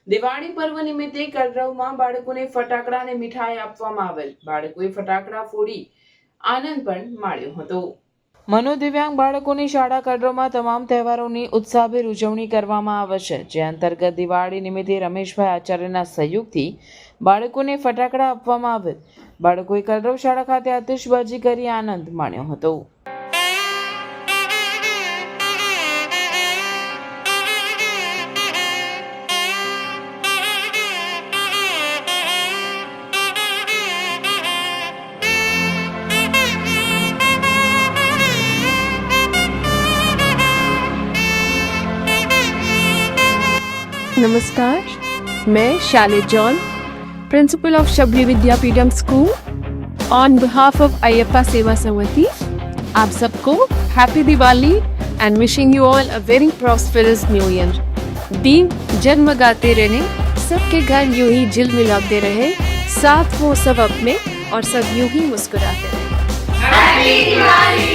દિવાળી પર્વ નિમિત્તે કલરવમાં બાળકોને ફટાકડા અને મીઠાઈ આપવામાં આવેલ. બાળકોએ ફટાકડા ફોડી આનંદ પણ માણ્યો હતો. મનોદિવ્યાંગ બાળકોની શાળા કલરવમાં તમામ તહેવારોની ઉત્સાહભેર ઉજવણી કરવામાં આવે છે, જે અંતર્ગત દિવાળી નિમિત્તે રમેશભાઈ આચાર્યના સહયોગથી બાળકોને ફટાકડા આપવામાં આવેલ. બાળકોએ કલરવ શાળા ખાતે આતિશબાજી કરી આનંદ માણ્યો હતો. नमस्कार, मैं Shalid John, principal of Shabari Vidyapeetham school, on behalf of Ayyappa Seva Samiti, आप सबको happy Diwali and wishing you all a very prosperous new year. दीप जगमगाते रहे, सबके घर यूं ही झिलमिलाते रहे, साथ वो सब अपने और सब यूं ही मुस्कुराते रहे. हैप्पी दिवाली.